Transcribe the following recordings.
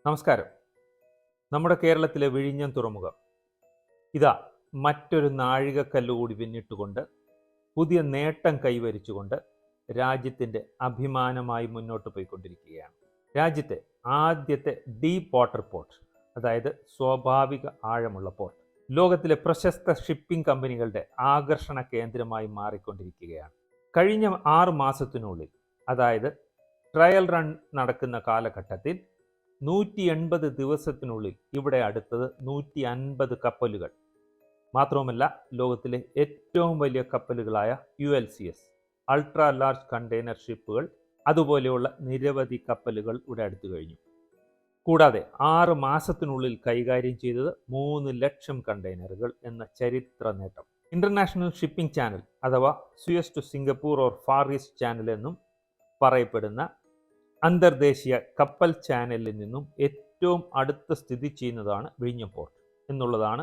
നമസ്കാരം. നമ്മുടെ കേരളത്തിലെ വിഴിഞ്ഞം തുറമുഖം ഇതാ മറ്റൊരു നാഴികക്കല്ല് കൂടി പിന്നിട്ടുകൊണ്ട് പുതിയ നേട്ടം കൈവരിച്ചുകൊണ്ട് രാജ്യത്തിൻ്റെ അഭിമാനമായി മുന്നോട്ട് പോയിക്കൊണ്ടിരിക്കുകയാണ്. രാജ്യത്തെ ആദ്യത്തെ ഡീപ്പ് വാട്ടർ പോർട്ട്, അതായത് സ്വാഭാവിക ആഴമുള്ള പോർട്ട്, ലോകത്തിലെ പ്രശസ്ത ഷിപ്പിംഗ് കമ്പനികളുടെ ആകർഷണ കേന്ദ്രമായി മാറിക്കൊണ്ടിരിക്കുകയാണ്. കഴിഞ്ഞ 6 മാസത്തിനുള്ളിൽ, അതായത് ട്രയൽ റൺ നടക്കുന്ന കാലഘട്ടത്തിൽ 180 ദിവസത്തിനുള്ളിൽ ഇവിടെ അടുത്തത് 150 കപ്പലുകൾ. മാത്രവുമല്ല, ലോകത്തിലെ ഏറ്റവും വലിയ കപ്പലുകളായ ULCS, അൾട്രാ ലാർജ് കണ്ടെയ്നർ ഷിപ്പുകൾ, അതുപോലെയുള്ള നിരവധി കപ്പലുകൾ ഇവിടെ അടുത്തു കഴിഞ്ഞു. കൂടാതെ 6 മാസത്തിനുള്ളിൽ കൈകാര്യം ചെയ്തത് 3 ലക്ഷം കണ്ടെയ്നറുകൾ എന്ന ചരിത്ര നേട്ടം. ഇന്റർനാഷണൽ ഷിപ്പിംഗ് ചാനൽ അഥവാ Suez to Singapore or Far East channel എന്നും പറയപ്പെടുന്ന അന്തർദേശീയ കപ്പൽ ചാനലിൽ നിന്നും ഏറ്റവും അടുത്ത് സ്ഥിതി ചെയ്യുന്നതാണ് വിഴിഞ്ഞം പോർട്ട് എന്നുള്ളതാണ്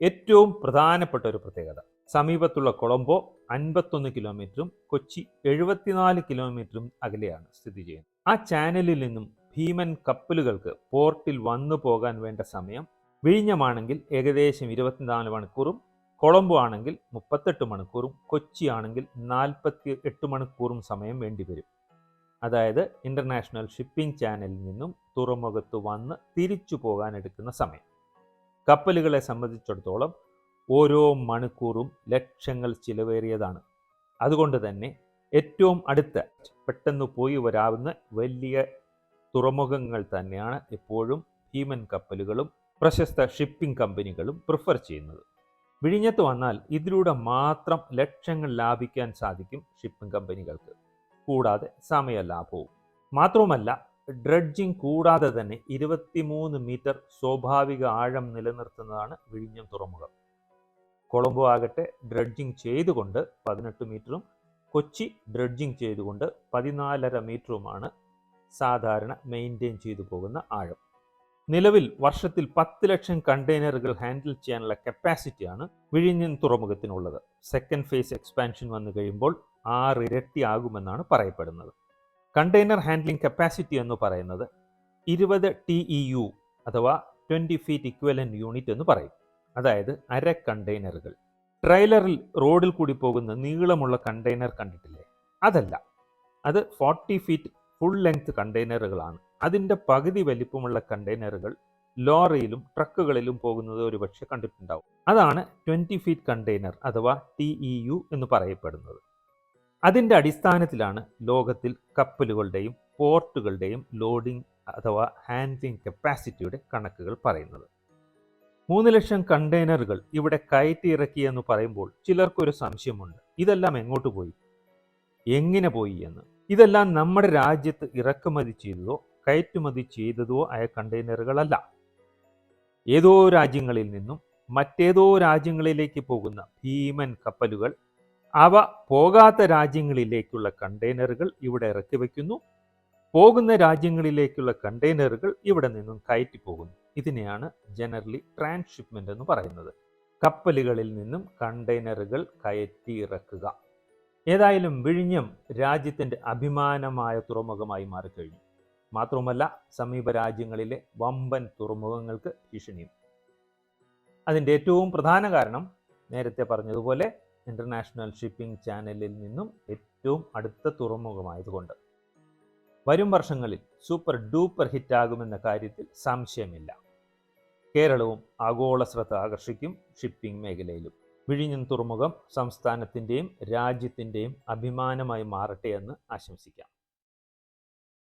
ഏറ്റവും പ്രധാനപ്പെട്ട ഒരു പ്രത്യേകത. സമീപത്തുള്ള കൊളംബോ 51 കിലോമീറ്ററും കൊച്ചി 74 കിലോമീറ്ററും അകലെയാണ് സ്ഥിതി ചെയ്യുന്നത്. ആ ചാനലിൽ നിന്നും ഭീമൻ കപ്പലുകൾക്ക് പോർട്ടിൽ വന്നു പോകാൻ വേണ്ട സമയം വിഴിഞ്ഞമാണെങ്കിൽ ഏകദേശം 24 മണിക്കൂറും, കൊളംബോ ആണെങ്കിൽ 38 മണിക്കൂറും, കൊച്ചി ആണെങ്കിൽ 48 മണിക്കൂറും സമയം വേണ്ടിവരും. അതായത് ഇന്റർനാഷണൽ ഷിപ്പിംഗ് ചാനലിൽ നിന്നും തുറമുഖത്ത് വന്ന് തിരിച്ചു പോകാൻ എടുക്കുന്ന സമയം. കപ്പലുകളെ സംബന്ധിച്ചിടത്തോളം ഓരോ മണിക്കൂറും ലക്ഷങ്ങൾ ചിലവേറിയതാണ്. അതുകൊണ്ട് തന്നെ ഏറ്റവും അടുത്ത പെട്ടെന്ന് പോയി വരാവുന്ന വലിയ തുറമുഖങ്ങൾ തന്നെയാണ് എപ്പോഴും ഭീമൻ കപ്പലുകളും പ്രശസ്ത ഷിപ്പിംഗ് കമ്പനികളും പ്രിഫർ ചെയ്യുന്നത്. വിഴിഞ്ഞത്ത് വന്നാൽ ഇതിലൂടെ മാത്രം ലക്ഷങ്ങൾ ലാഭിക്കാൻ സാധിക്കും ഷിപ്പിംഗ് കമ്പനികൾക്ക്, കൂടാതെ സമയലാഭവും. മാത്രവുമല്ല, ഡ്രഡ്ജിംഗ് കൂടാതെ തന്നെ 23 മീറ്റർ സ്വാഭാവിക ആഴം നിലനിർത്തുന്നതാണ് വിഴിഞ്ഞം തുറമുഖം. കൊളംബോ ആകട്ടെ ഡ്രഡ്ജിംഗ് ചെയ്തുകൊണ്ട് 18 മീറ്ററും കൊച്ചി ഡ്രഡ്ജിംഗ് ചെയ്തുകൊണ്ട് 14.5 മീറ്ററുമാണ് സാധാരണ മെയിൻറ്റെയിൻ ചെയ്തു പോകുന്ന ആഴം. നിലവിൽ വർഷത്തിൽ 10 ലക്ഷം കണ്ടെയ്നറുകൾ ഹാൻഡിൽ ചെയ്യാനുള്ള കപ്പാസിറ്റിയാണ് വിഴിഞ്ഞം തുറമുഖത്തിനുള്ളത്. സെക്കൻഡ് ഫേസ് എക്സ്പാൻഷൻ വന്നു കഴിയുമ്പോൾ 6 ഇരട്ടി ആകുമെന്നാണ് പറയപ്പെടുന്നത്. കണ്ടെയ്നർ ഹാൻഡ്ലിംഗ് കപ്പാസിറ്റി എന്ന് പറയുന്നത് 20 TEU അഥവാ 20 ഫീറ്റ് ഇക്വലന്റ് യൂണിറ്റ് എന്ന് പറയും. അതായത് അര കണ്ടെയ്നറുകൾ. ട്രെയിലറിൽ റോഡിൽ കൂടി പോകുന്ന നീളമുള്ള കണ്ടെയ്നർ കണ്ടിട്ടില്ലേ? അതല്ല, അത് 40 ഫീറ്റ് ഫുൾ ലെങ്ത് കണ്ടെയ്നറുകളാണ്. അതിൻ്റെ പകുതി വലിപ്പമുള്ള കണ്ടെയ്നറുകൾ ലോറിയിലും ട്രക്കുകളിലും പോകുന്നത് ഒരുപക്ഷെ കണ്ടിട്ടുണ്ടാവും. അതാണ് 20 ഫീറ്റ് കണ്ടെയ്നർ അഥവാ TEU എന്ന് പറയപ്പെടുന്നത്. അതിൻ്റെ അടിസ്ഥാനത്തിലാണ് ലോകത്തിൽ കപ്പലുകളുടെയും പോർട്ടുകളുടെയും ലോഡിംഗ് അഥവാ ഹാൻഡ്ലിംഗ് കപ്പാസിറ്റിയുടെ കണക്കുകൾ പറയുന്നത്. 3 ലക്ഷം കണ്ടെയ്നറുകൾ ഇവിടെ കയറ്റി ഇറക്കി എന്ന് പറയുമ്പോൾ ചിലർക്കൊരു സംശയമുണ്ട്, ഇതെല്ലാം എങ്ങോട്ട് പോയി, എങ്ങനെ പോയി എന്ന്. ഇതെല്ലാം നമ്മുടെ രാജ്യത്ത് ഇറക്കുമതി ചെയ്തതോ കയറ്റുമതി ചെയ്തതോ ആയ കണ്ടെയ്നറുകളല്ല. ഏതോ രാജ്യങ്ങളിൽ നിന്നും മറ്റേതോ രാജ്യങ്ങളിലേക്ക് പോകുന്ന ഭീമൻ കപ്പലുകൾ അവ പോകാത്ത രാജ്യങ്ങളിലേക്കുള്ള കണ്ടെയ്നറുകൾ ഇവിടെ ഇറക്കി വയ്ക്കുന്നു. പോകുന്ന രാജ്യങ്ങളിലേക്കുള്ള കണ്ടെയ്നറുകൾ ഇവിടെ നിന്നും കയറ്റി പോകുന്നു. ഇതിനെയാണ് ജനറലി ട്രാൻസ്ഷിപ്മെന്റ് എന്ന് പറയുന്നത്. കപ്പലുകളിൽ നിന്നും കണ്ടെയ്നറുകൾ കയറ്റി ഇറക്കുക. ഏതായാലും വിഴിഞ്ഞം രാജ്യത്തിൻ്റെ അഭിമാനമായ തുറമുഖമായി മാറിക്കഴിഞ്ഞു. മാത്രവുമല്ല, സമീപ രാജ്യങ്ങളിലെ വമ്പൻ തുറമുഖങ്ങൾക്ക് ഭീഷണിയും. അതിൻ്റെ ഏറ്റവും പ്രധാന കാരണം നേരത്തെ പറഞ്ഞതുപോലെ ഇന്റർനാഷണൽ ഷിപ്പിംഗ് ചാനലിൽ നിന്നും ഏറ്റവും അടുത്ത തുറമുഖമായതുകൊണ്ട്. വരും വർഷങ്ങളിൽ സൂപ്പർ ഡൂപ്പർ ഹിറ്റാകുമെന്ന കാര്യത്തിൽ സംശയമില്ല. കേരളവും ആഗോള ശ്രദ്ധ ആകർഷിക്കും ഷിപ്പിംഗ് മേഖലയിലും. വിഴിഞ്ഞം തുറമുഖം സംസ്ഥാനത്തിൻ്റെയും രാജ്യത്തിൻ്റെയും അഭിമാനമായി മാറട്ടെ എന്ന് ആശംസിക്കാം.